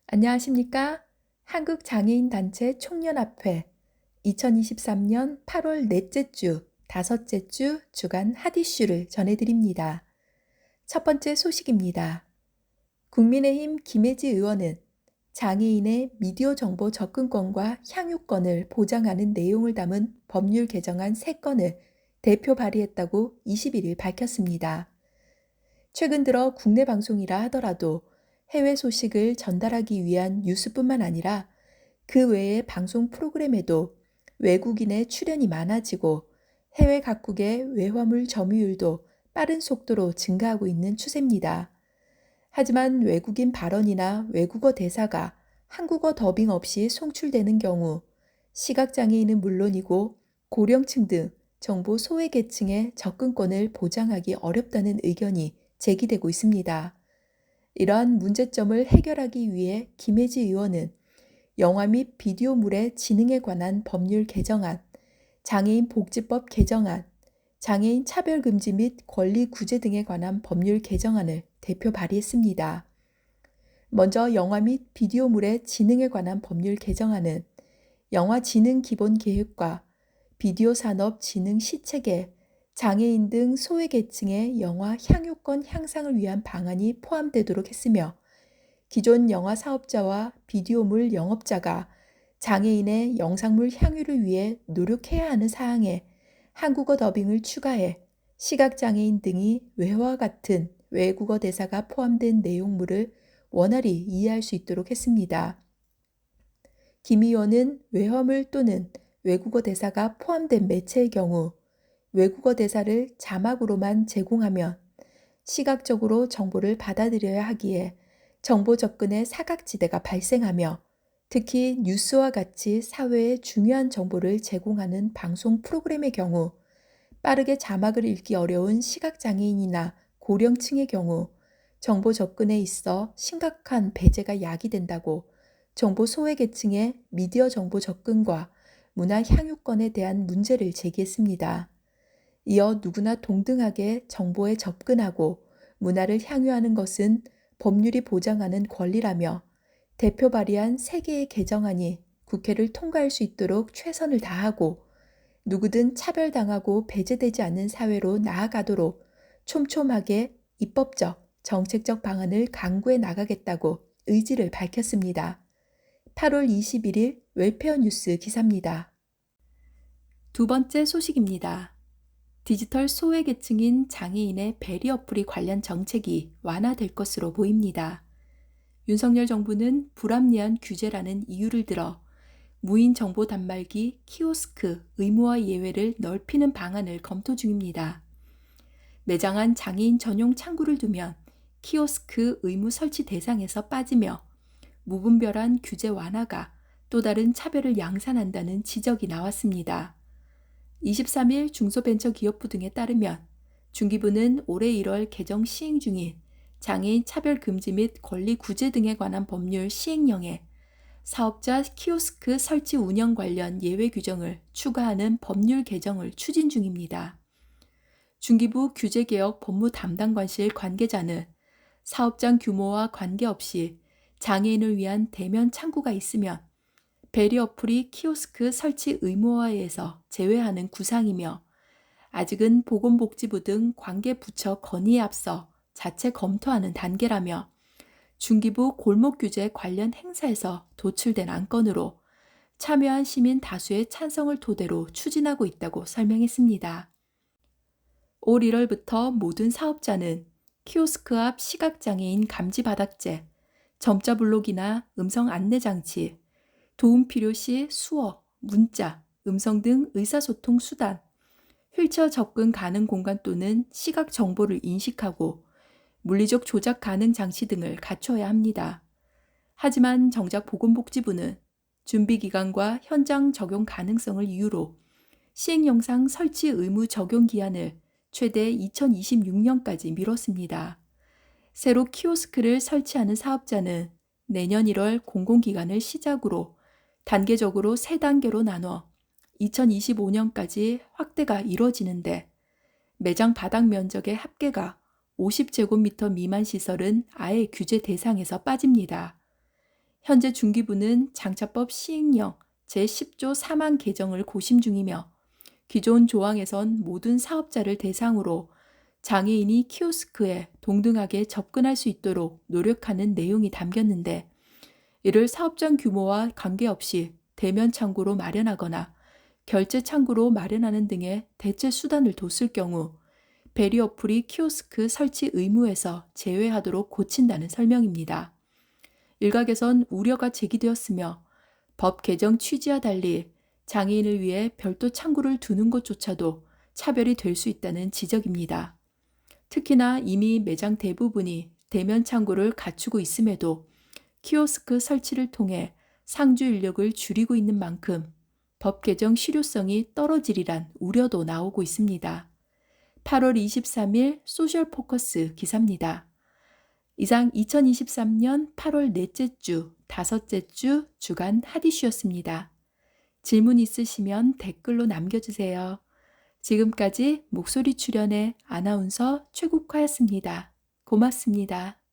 안녕하십니까? 한국장애인단체 총연합회 2023년 8월 넷째 주, 다섯째 주 주간 핫이슈를 전해드립니다. 첫 번째 소식입니다. 국민의힘 김혜지 의원은 장애인의 미디어 정보 접근권과 향유권을 보장하는 내용을 담은 법률 개정안 3건을 대표 발의했다고 21일 밝혔습니다. 최근 들어 국내 방송이라 하더라도 해외 소식을 전달하기 위한 뉴스뿐만 아니라 그 외의 방송 프로그램에도 외국인의 출연이 많아지고 해외 각국의 외화물 점유율도 빠른 속도로 증가하고 있는 추세입니다. 하지만 외국인 발언이나 외국어 대사가 한국어 더빙 없이 송출되는 경우 시각장애인은 물론이고 고령층 등 정보 소외계층의 접근권을 보장하기 어렵다는 의견이 제기되고 있습니다. 이러한 문제점을 해결하기 위해 김혜지 의원은 영화 및 비디오물의 지능에 관한 법률 개정안, 장애인 복지법 개정안, 장애인 차별금지 및 권리 구제 등에 관한 법률 개정안을 대표 발의했습니다. 먼저 영화 및 비디오물의 지능에 관한 법률 개정안은 영화 지능 기본 계획과 비디오 산업 지능 시체계, 장애인 등 소외계층의 영화 향유권 향상을 위한 방안이 포함되도록 했으며 기존 영화 사업자와 비디오물 영업자가 장애인의 영상물 향유를 위해 노력해야 하는 사항에 한국어 더빙을 추가해 시각장애인 등이 외화와 같은 외국어 대사가 포함된 내용물을 원활히 이해할 수 있도록 했습니다. 김 의원은 외화물 또는 외국어 대사가 포함된 매체의 경우 외국어 대사를 자막으로만 제공하면 시각적으로 정보를 받아들여야 하기에 정보 접근의 사각지대가 발생하며 특히 뉴스와 같이 사회에 중요한 정보를 제공하는 방송 프로그램의 경우 빠르게 자막을 읽기 어려운 시각장애인이나 고령층의 경우 정보 접근에 있어 심각한 배제가 야기된다고 정보 소외계층의 미디어 정보 접근과 문화 향유권에 대한 문제를 제기했습니다. 이어 누구나 동등하게 정보에 접근하고 문화를 향유하는 것은 법률이 보장하는 권리라며 대표 발의한 3개의 개정안이 국회를 통과할 수 있도록 최선을 다하고 누구든 차별당하고 배제되지 않는 사회로 나아가도록 촘촘하게 입법적, 정책적 방안을 강구해 나가겠다고 의지를 밝혔습니다. 8월 21일 웰페어 뉴스 기사입니다. 두 번째 소식입니다. 디지털 소외계층인 장애인의 배리 어플이 관련 정책이 완화될 것으로 보입니다. 윤석열 정부는 불합리한 규제라는 이유를 들어 무인 정보 단말기 키오스크 의무화 예외를 넓히는 방안을 검토 중입니다. 매장 안 장애인 전용 창구를 두면 키오스크 의무 설치 대상에서 빠지며 무분별한 규제 완화가 또 다른 차별을 양산한다는 지적이 나왔습니다. 23일 중소벤처기업부 등에 따르면 중기부는 올해 1월 개정 시행 중인 장애인 차별금지 및 권리 구제 등에 관한 법률 시행령에 사업자 키오스크 설치 운영 관련 예외 규정을 추가하는 법률 개정을 추진 중입니다. 중기부 규제개혁 법무 담당관실 관계자는 사업장 규모와 관계없이 장애인을 위한 대면 창구가 있으면 배리 어플이 키오스크 설치 의무화에서 제외하는 구상이며 아직은 보건복지부 등 관계 부처 건의에 앞서 자체 검토하는 단계라며 중기부 골목규제 관련 행사에서 도출된 안건으로 참여한 시민 다수의 찬성을 토대로 추진하고 있다고 설명했습니다. 올 1월부터 모든 사업자는 키오스크 앞 시각장애인 감지 바닥재, 점자 블록이나 음성 안내 장치, 도움 필요 시 수어, 문자, 음성 등 의사소통 수단, 휠체어 접근 가능 공간 또는 시각 정보를 인식하고 물리적 조작 가능 장치 등을 갖춰야 합니다. 하지만 정작 보건복지부는 준비기간과 현장 적용 가능성을 이유로 시행령상 설치 의무 적용 기한을 최대 2026년까지 미뤘습니다. 새로 키오스크를 설치하는 사업자는 내년 1월 공공기간을 시작으로 단계적으로 3단계로 나눠 2025년까지 확대가 이뤄지는데 매장 바닥 면적의 합계가 50제곱미터 미만 시설은 아예 규제 대상에서 빠집니다. 현재 중기부는 장차법 시행령 제10조 4만 개정을 고심 중이며 기존 조항에선 모든 사업자를 대상으로 장애인이 키오스크에 동등하게 접근할 수 있도록 노력하는 내용이 담겼는데 이를 사업장 규모와 관계없이 대면 창구로 마련하거나 결제 창구로 마련하는 등의 대체 수단을 뒀을 경우 베리 어플이 키오스크 설치 의무에서 제외하도록 고친다는 설명입니다. 일각에선 우려가 제기되었으며 법 개정 취지와 달리 장애인을 위해 별도 창구를 두는 것조차도 차별이 될 수 있다는 지적입니다. 특히나 이미 매장 대부분이 대면 창구를 갖추고 있음에도 키오스크 설치를 통해 상주 인력을 줄이고 있는 만큼 법 개정 실효성이 떨어지리란 우려도 나오고 있습니다. 8월 23일 소셜포커스 기사입니다. 이상 2023년 8월 넷째 주, 다섯째 주 주간 핫이슈였습니다. 질문 있으시면 댓글로 남겨주세요. 지금까지 목소리 출연의 아나운서 최국화였습니다. 고맙습니다.